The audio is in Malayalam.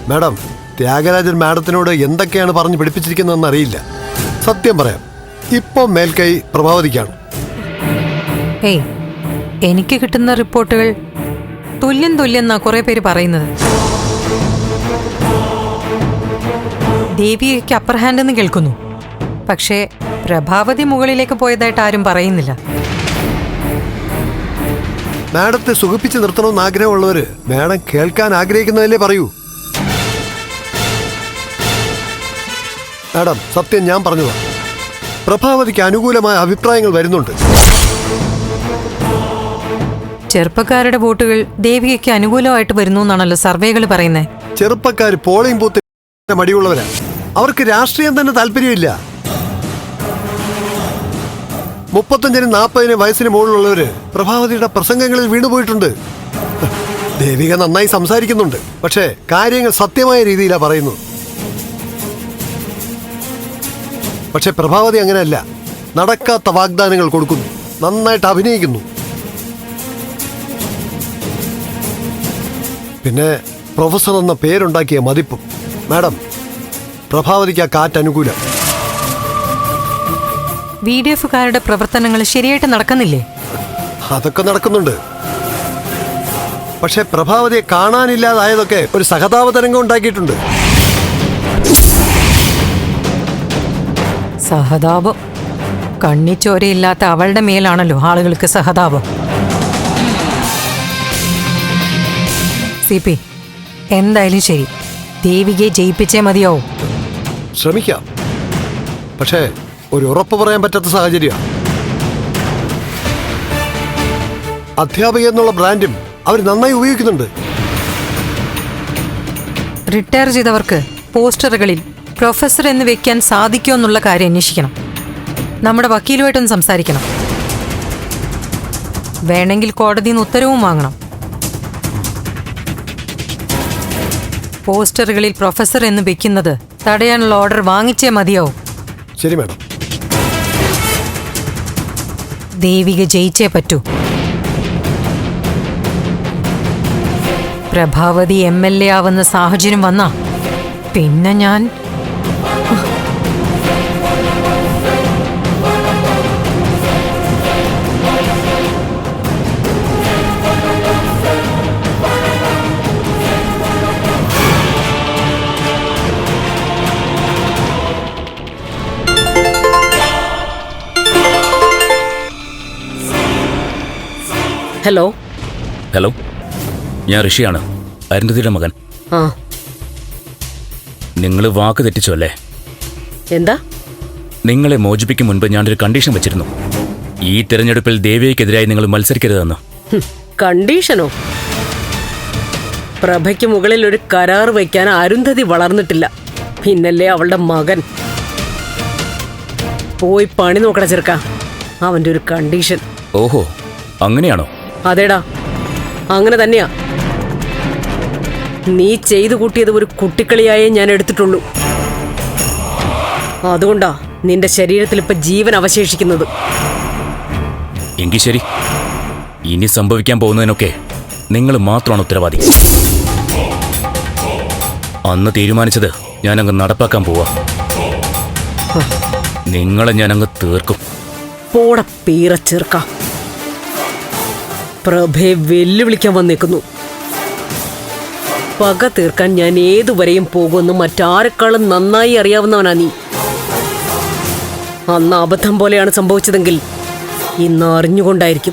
മാഡം, ത്യാഗരാജൻ മാഡത്തിനോട് എന്തൊക്കെയാണ് പറഞ്ഞു പിടിപ്പിച്ചിരിക്കുന്നതെന്ന് അറിയില്ല. സത്യം പറയാം, ഇപ്പം മേൽക്കൈ പ്രഭാവതിക്കാണ്. ഏയ്, എനിക്ക് കിട്ടുന്ന റിപ്പോർട്ടുകൾ തുല്യം എന്നാ കുറെ പേര് പറയുന്നത്. ദേവികയ്ക്ക് അപ്പർ ഹാൻഡ് എന്ന് കേൾക്കുന്നു. പക്ഷേ പ്രഭാവതി മുകളിലേക്ക് പോയതായിട്ട് ആരും പറയുന്നില്ല. മാഡത്തെ സുഖിപ്പിച്ച് നിർത്തണമെന്ന് ആഗ്രഹമുള്ളവര് മാഡം കേൾക്കാൻ ആഗ്രഹിക്കുന്നതല്ലേ പറയൂ. മാഡം, സത്യം ഞാൻ പറഞ്ഞതാ. പ്രഭാവതിക്ക് അനുകൂലമായ അഭിപ്രായങ്ങൾ വരുന്നുണ്ട്. ചെറുപ്പക്കാരുടെ വോട്ടുകൾ ദേവികയ്ക്ക് അനുകൂലമായിട്ട് വരുന്നു എന്നാണല്ലോ സർവേകൾ പറയുന്നത്. ചെറുപ്പക്കാർ പോളിംഗ് ബൂത്തിൽ മടിയുള്ളവരാ. അവർക്ക് രാഷ്ട്രീയം തന്നെ താല്പര്യമില്ല. 35-40 വയസ്സിന് മുകളിലുള്ളവര് പ്രഭാവതിയുടെ പ്രസംഗങ്ങളിൽ വീണുപോയിട്ടുണ്ട്. ദേവിക നന്നായി സംസാരിക്കുന്നുണ്ട്, പക്ഷേ കാര്യങ്ങൾ സത്യമായ രീതിയിലാണ് പറയുന്നത്. പക്ഷെ പ്രഭാവതി അങ്ങനെയല്ല. നടക്കാത്ത വാഗ്ദാനങ്ങൾ കൊടുക്കുന്നു, നന്നായിട്ട് അഭിനയിക്കുന്നു. പിന്നെ പ്രൊഫസർ എന്ന പേരുണ്ടാക്കിയ മതിപ്പും. മാഡം, പ്രഭാവതിക്ക് ആ കാറ്റ് അനുകൂലം. VDF-കാരുടെ പ്രവർത്തനങ്ങൾ ശരിയായിട്ട് നടക്കുന്നില്ലേ? അതൊക്കെ നടക്കുന്നുണ്ട്. പക്ഷെ പ്രഭാവതിയെ കാണാനില്ലാതായതൊക്കെ ഒരു സഹതാപ തരംഗം ഉണ്ടാക്കിയിട്ടുണ്ട്. സഹതാപം? കണ്ണിച്ചോരയില്ലാത്ത അവളുടെ മേലാണല്ലോ ആളുകൾക്ക് സഹതാപം. CP, എന്തായാലും ശരി, ദേവികയെ ജയിപ്പിച്ചേ മതിയാവും. ശ്രമിക്കാം, പക്ഷേ ഒരു ഉറപ്പ് പറയാൻ പറ്റാത്ത സാഹചര്യമാണ്. അധ്യാപിക എന്നുള്ള ബ്രാൻഡും അവർ നന്നായി ഉപയോഗിക്കുന്നുണ്ട്. റിട്ടയർ ചെയ്തവർക്ക് പോസ്റ്ററുകളിൽ പ്രൊഫസർ എന്ന് വെക്കാൻ സാധിക്കുമോ എന്നുള്ള കാര്യം അന്വേഷിക്കണം. നമ്മുടെ വക്കീലുമായിട്ടൊന്ന് സംസാരിക്കണം. വേണമെങ്കിൽ കോടതിയിൽ നിന്ന് ഉത്തരവും വാങ്ങണം. പോസ്റ്ററുകളിൽ പ്രൊഫസർ എന്ന് വെക്കുന്നത് തടയാനുള്ള ഓർഡർ വാങ്ങിച്ചേ മതിയാവും. ശരി മാഡം. ദേവിക ജയിച്ചേ പറ്റൂ. പ്രഭാവതി MLA ആവുന്ന സാഹചര്യം വന്നാ പിന്നെ ഞാൻ ഹലോ. ഹലോ, ഞാൻ ഋഷിയാണ്, അരുന്ധതിയുടെ മകൻ. ആ, നിങ്ങൾ വാക്ക് തെറ്റിച്ചു അല്ലേ? എന്താ? നിങ്ങളെ മോചിപ്പിക്കും മുൻപ് ഞാനൊരു കണ്ടീഷൻ വെച്ചിരുന്നു. ഈ തിരഞ്ഞെടുപ്പിൽ ദേവികയ്ക്കെതിരായി നിങ്ങൾ മത്സരിക്കരുതെന്ന്. കണ്ടീഷനോ? പ്രഭയ്ക്ക് മുകളിൽ ഒരു കരാർ വയ്ക്കാൻ അരുന്ധതി വളർന്നിട്ടില്ല. പിന്നല്ലേ അവളുടെ മകൻ. പോയി പണി നോക്കണ ചെറുക്ക, അവന്റെ ഒരു കണ്ടീഷൻ. ഓഹോ, അങ്ങനെയാണോ? അതേടാ, അങ്ങനെ തന്നെയാ. നീ ചെയ്തു കൂട്ടിയത് ഒരു കുട്ടിക്കളിയായേ ഞാൻ എടുത്തിട്ടുള്ളൂ. അതുകൊണ്ടാ നിന്റെ ശരീരത്തിൽ ഇപ്പൊ ജീവൻ അവശേഷിക്കുന്നത്. എങ്കിൽ ശരി, ഇനി സംഭവിക്കാൻ പോകുന്നതിനൊക്കെ നിങ്ങൾ മാത്രമാണ് ഉത്തരവാദി. അന്ന് തീരുമാനിച്ചത് ഞാനങ്ങ് നടപ്പാക്കാൻ പോവാ. നിങ്ങളെ ഞാനങ്ങ് തീർക്കും. പോട പീറ ചെറുക്ക, പ്രഭയെ വെല്ലുവിളിക്കാൻ വന്നേക്കുന്നു. പക തീർക്കാൻ ഞാൻ ഏതുവരെയും പോകുമെന്ന് മറ്റാരെക്കാളും നന്നായി അറിയാവുന്നവനാ നീ. അന്ന് അബദ്ധം പോലെയാണ് സംഭവിച്ചതെങ്കിൽ ഇന്ന് അറിഞ്ഞുകൊണ്ടായിരിക്കും.